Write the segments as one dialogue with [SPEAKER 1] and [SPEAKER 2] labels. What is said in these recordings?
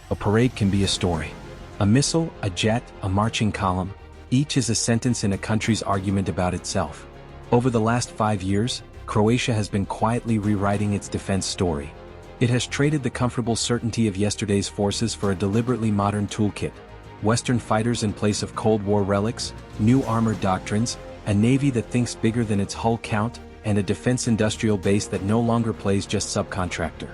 [SPEAKER 1] A parade can be a story. A missile, a jet, a marching column, each is a sentence in a country's argument about itself. Over the last 5 years, Croatia has been quietly rewriting its defense story. It has traded the comfortable certainty of yesterday's forces for a deliberately modern toolkit. Western fighters in place of Cold War relics, new armored doctrines, a navy that thinks bigger than its hull count, and a defense industrial base that no longer plays just subcontractor.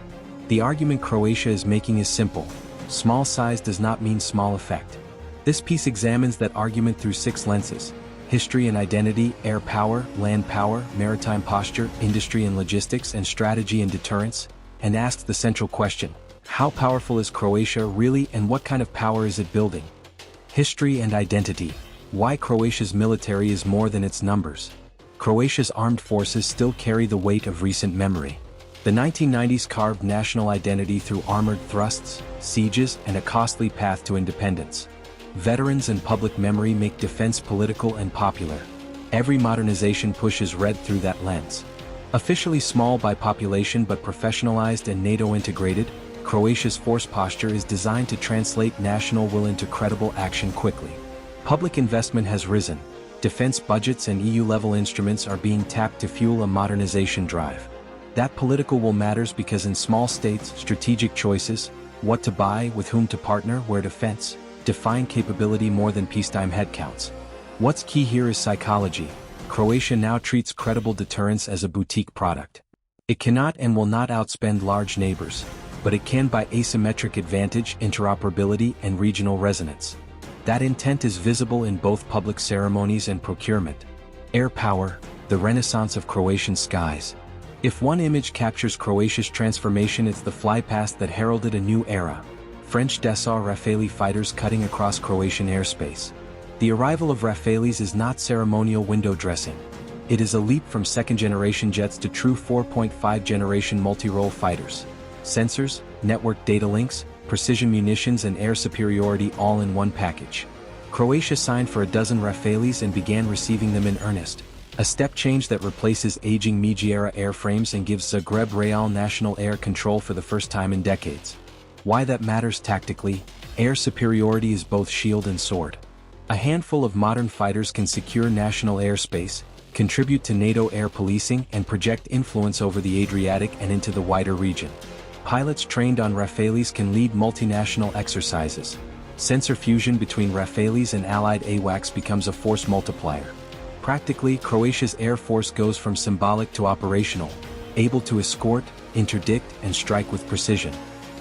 [SPEAKER 1] The argument Croatia is making is simple. Small size does not mean small effect. This piece examines that argument through 6 lenses: history and identity, air power, land power, maritime posture, industry and logistics, and strategy and deterrence, and asks the central question: how powerful is Croatia really, and what kind of power is it building? History and identity. Why Croatia's military is more than its numbers. Croatia's armed forces still carry the weight of recent memory. The 1990s carved national identity through armored thrusts, sieges, and a costly path to independence. Veterans and public memory make defense political and popular. Every modernization push is read through that lens. Officially small by population but professionalized and NATO integrated, Croatia's force posture is designed to translate national will into credible action quickly. Public investment has risen. Defense budgets and EU-level instruments are being tapped to fuel a modernization drive. That political will matters because in small states, strategic choices, what to buy, with whom to partner, where to fence, define capability more than peacetime headcounts. What's key here is psychology. Croatia now treats credible deterrence as a boutique product. It cannot and will not outspend large neighbors, but it can by asymmetric advantage, interoperability, and regional resonance. That intent is visible in both public ceremonies and procurement. Air power, the renaissance of Croatian skies. If one image captures Croatia's transformation, it's the flypast that heralded a new era. French Dassault Rafale fighters cutting across Croatian airspace. The arrival of Rafales is not ceremonial window dressing. It is a leap from second-generation jets to true 4.5-generation multi-role fighters. Sensors, network data links, precision munitions, and air superiority all in one package. Croatia signed for a dozen Rafales and began receiving them in earnest. A step change that replaces aging Međi-era airframes and gives Zagreb Real national air control for the first time in decades. Why that matters tactically: air superiority is both shield and sword. A handful of modern fighters can secure national airspace, contribute to NATO air policing, and project influence over the Adriatic and into the wider region. Pilots trained on Rafales can lead multinational exercises. Sensor fusion between Rafales and allied AWACS becomes a force multiplier. Practically, Croatia's air force goes from symbolic to operational, able to escort, interdict, and strike with precision.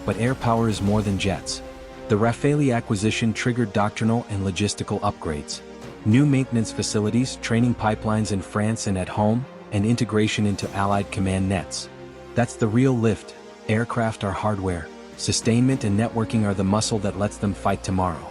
[SPEAKER 1] But air power is more than jets. The Rafale acquisition triggered doctrinal and logistical upgrades. New maintenance facilities, training pipelines in France and at home, and integration into allied command nets. That's the real lift. Aircraft are hardware. Sustainment and networking are the muscle that lets them fight tomorrow.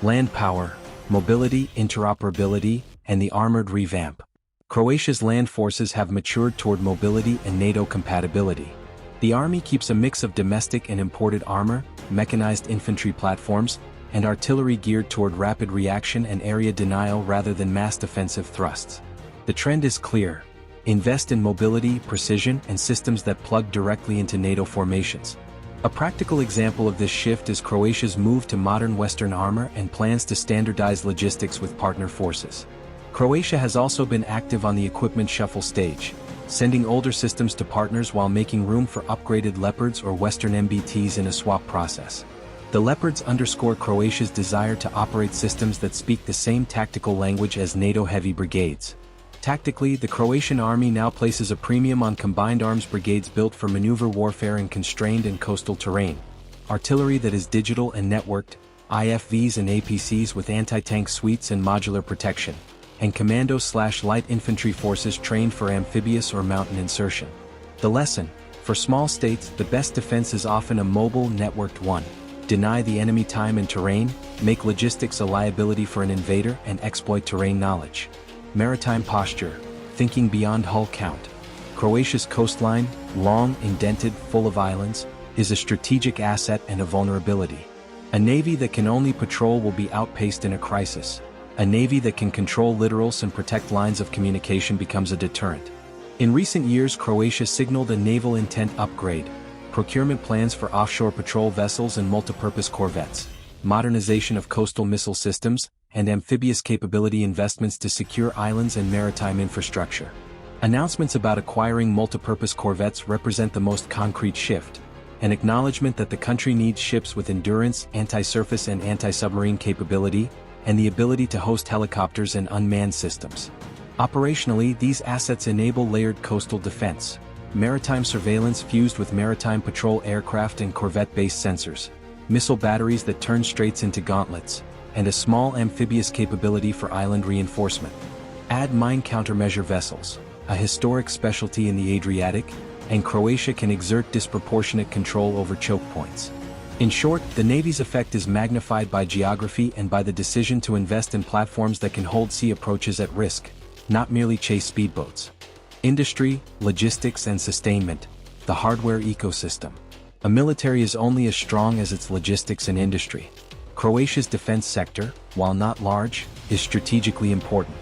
[SPEAKER 1] Land power, mobility, interoperability, and the armored revamp. Croatia's land forces have matured toward mobility and NATO compatibility. The army keeps a mix of domestic and imported armor, mechanized infantry platforms, and artillery geared toward rapid reaction and area denial rather than mass defensive thrusts. The trend is clear. Invest in mobility, precision, and systems that plug directly into NATO formations. A practical example of this shift is Croatia's move to modern Western armor and plans to standardize logistics with partner forces. Croatia has also been active on the equipment shuffle stage, sending older systems to partners while making room for upgraded Leopards or Western MBTs in a swap process. The Leopards underscore Croatia's desire to operate systems that speak the same tactical language as NATO heavy brigades. Tactically, the Croatian army now places a premium on combined arms brigades built for maneuver warfare in constrained and coastal terrain, artillery that is digital and networked, IFVs and APCs with anti-tank suites and modular protection, and commando/light infantry forces trained for amphibious or mountain insertion. The lesson: for small states, the best defense is often a mobile, networked one. Deny the enemy time and terrain, make logistics a liability for an invader, and exploit terrain knowledge. Maritime posture, thinking beyond hull count. Croatia's coastline, long, indented, full of islands, is a strategic asset and a vulnerability. A navy that can only patrol will be outpaced in a crisis. A navy that can control littorals and protect lines of communication becomes a deterrent. In recent years, Croatia signaled a naval intent upgrade. procurement plans for offshore patrol vessels and multipurpose corvettes, modernization of coastal missile systems, and amphibious capability investments to secure islands and maritime infrastructure. Announcements about acquiring multipurpose corvettes represent the most concrete shift, an acknowledgement that the country needs ships with endurance, anti-surface and anti-submarine capability, and the ability to host helicopters and unmanned systems. Operationally, these assets enable layered coastal defense, maritime surveillance fused with maritime patrol aircraft and corvette-based sensors, missile batteries that turn straits into gauntlets, and a small amphibious capability for island reinforcement. Add mine countermeasure vessels, a historic specialty in the Adriatic, and Croatia can exert disproportionate control over choke points. In short, the Navy's effect is magnified by geography and by the decision to invest in platforms that can hold sea approaches at risk, not merely chase speedboats. Industry, logistics and sustainment, the hardware ecosystem. A military is only as strong as its logistics and industry. Croatia's defense sector, while not large, is strategically important.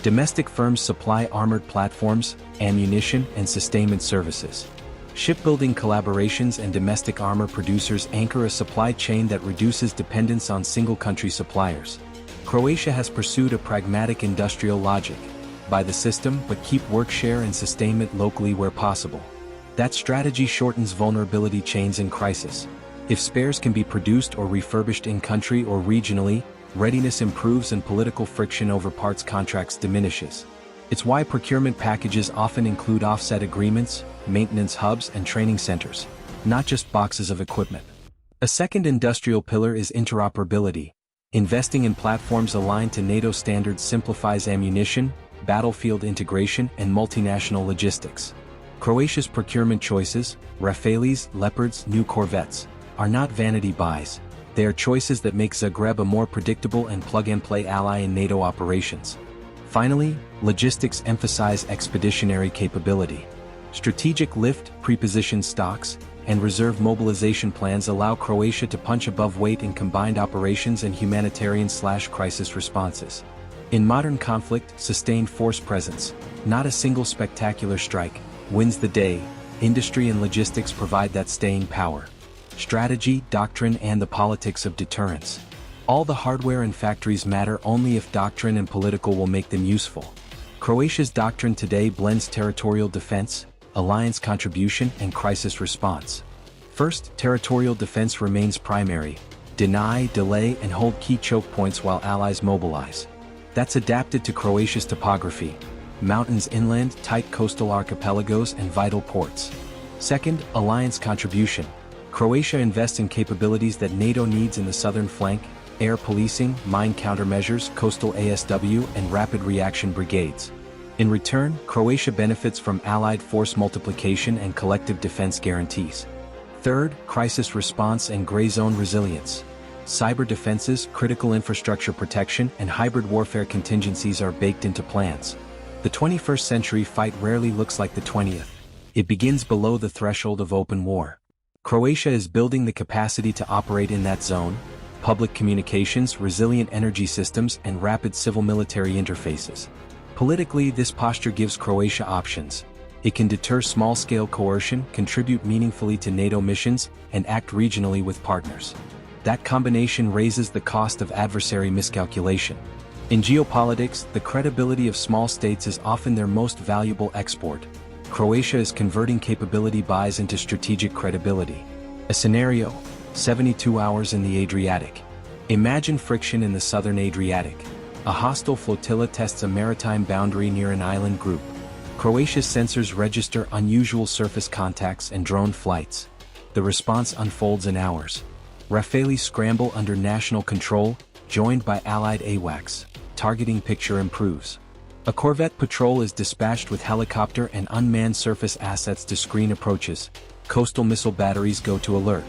[SPEAKER 1] Domestic firms supply armored platforms, ammunition, and sustainment services. Shipbuilding collaborations and domestic armor producers anchor a supply chain that reduces dependence on single-country suppliers. Croatia has pursued a pragmatic industrial logic: buy the system but keep work share and sustainment locally where possible. That strategy shortens vulnerability chains in crisis. If spares can be produced or refurbished in-country or regionally, readiness improves and political friction over parts contracts diminishes. It's why procurement packages often include offset agreements, maintenance hubs and training centers, not just boxes of equipment. A second industrial pillar is interoperability. Investing in platforms aligned to NATO standards simplifies ammunition, battlefield integration and multinational logistics. Croatia's procurement choices, Rafales, Leopards, new corvettes, are not vanity buys. They are choices that make Zagreb a more predictable and plug-and-play ally in NATO operations. Finally, logistics emphasize expeditionary capability. Strategic lift, pre-positioned stocks, and reserve mobilization plans allow Croatia to punch above weight in combined operations and humanitarian/crisis responses. In modern conflict, sustained force presence, not a single spectacular strike, wins the day. Industry and logistics provide that staying power. Strategy, doctrine, and the politics of deterrence. All the hardware and factories matter only if doctrine and political will make them useful. Croatia's doctrine today blends territorial defense, alliance contribution, and crisis response. First, territorial defense remains primary. Deny, delay, and hold key choke points while allies mobilize. That's adapted to Croatia's topography: mountains inland, tight coastal archipelagos, and vital ports. Second, alliance contribution. Croatia invests in capabilities that NATO needs in the southern flank: air policing, mine countermeasures, coastal ASW, and rapid reaction brigades. In return, Croatia benefits from allied force multiplication and collective defense guarantees. Third, crisis response and gray zone resilience. Cyber defenses, critical infrastructure protection, and hybrid warfare contingencies are baked into plans. The 21st century fight rarely looks like the 20th. It begins below the threshold of open war. Croatia is building the capacity to operate in that zone: public communications, resilient energy systems, and rapid civil-military interfaces. Politically, this posture gives Croatia options. It can deter small-scale coercion, contribute meaningfully to NATO missions, and act regionally with partners. That combination raises the cost of adversary miscalculation. In geopolitics, the credibility of small states is often their most valuable export. Croatia is converting capability buys into strategic credibility. A scenario: 72 hours in the Adriatic. Imagine friction in the southern Adriatic. A hostile flotilla tests a maritime boundary near an island group. Croatia's sensors register unusual surface contacts and drone flights. The response unfolds in hours. Rafales scramble under national control, joined by allied AWACS. Targeting picture improves. A corvette patrol is dispatched with helicopter and unmanned surface assets to screen approaches. Coastal missile batteries go to alert.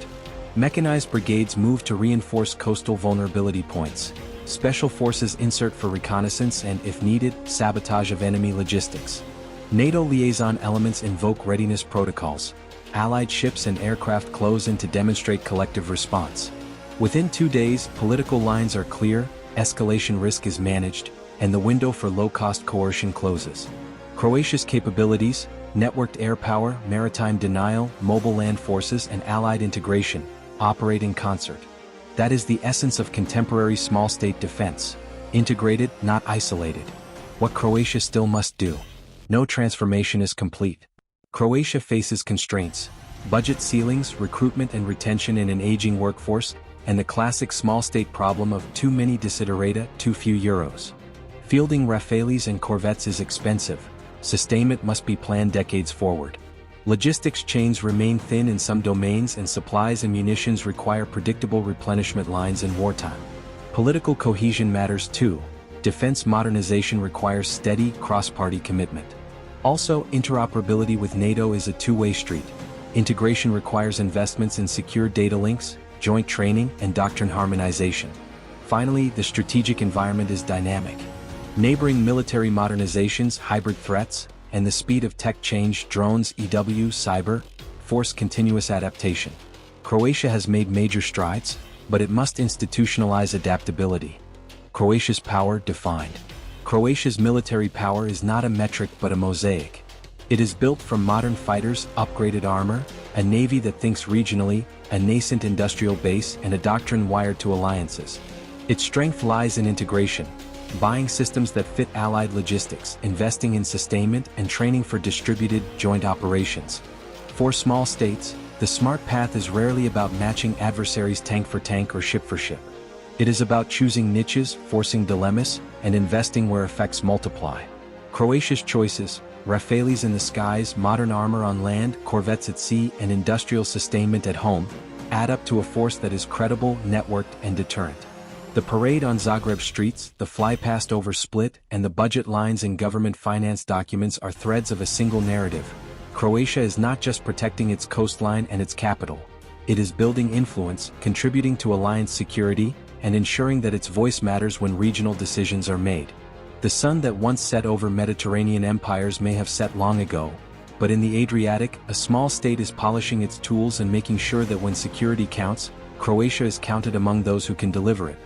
[SPEAKER 1] Mechanized brigades move to reinforce coastal vulnerability points. Special forces insert for reconnaissance and, if needed, sabotage of enemy logistics. NATO liaison elements invoke readiness protocols. Allied ships and aircraft close in to demonstrate collective response. Within 2 days, political lines are clear, escalation risk is managed, and the window for low-cost coercion closes. Croatia's capabilities, Networked air power, maritime denial, mobile land forces and allied integration operate in concert. That is the essence of contemporary small-state defense. Integrated, not isolated. What Croatia still must do. No transformation is complete. Croatia faces constraints, budget ceilings, recruitment and retention in an aging workforce, and the classic small-state problem of too many desiderata, too few euros. Fielding Rafales and corvettes is expensive. Sustainment must be planned decades forward. Logistics chains remain thin in some domains and supplies and munitions require predictable replenishment lines in wartime. Political cohesion matters too. Defense modernization requires steady, cross-party commitment. Also, interoperability with NATO is a two-way street. Integration requires investments in secure data links, joint training, and doctrine harmonization. Finally, the strategic environment is dynamic. Neighboring military modernizations, hybrid threats, and the speed of tech change, drones, EW, cyber, force continuous adaptation. Croatia has made major strides, but it must institutionalize adaptability. Croatia's power defined. Croatia's military power is not a metric but a mosaic. It is built from modern fighters, upgraded armor, a navy that thinks regionally, a nascent industrial base, and a doctrine wired to alliances. Its strength lies in integration. Buying systems that fit allied logistics, investing in sustainment and training for distributed, joint operations. For small states, the smart path is rarely about matching adversaries tank for tank or ship for ship. It is about choosing niches, forcing dilemmas, and investing where effects multiply. Croatia's choices, Rafales in the skies, modern armor on land, corvettes at sea, and industrial sustainment at home, add up to a force that is credible, networked, and deterrent. The parade on Zagreb streets, the flypast over Split, and the budget lines in government finance documents are threads of a single narrative. Croatia is not just protecting its coastline and its capital. It is building influence, contributing to alliance security, and ensuring that its voice matters when regional decisions are made. The sun that once set over Mediterranean empires may have set long ago, but in the Adriatic, a small state is polishing its tools and making sure that when security counts, Croatia is counted among those who can deliver it.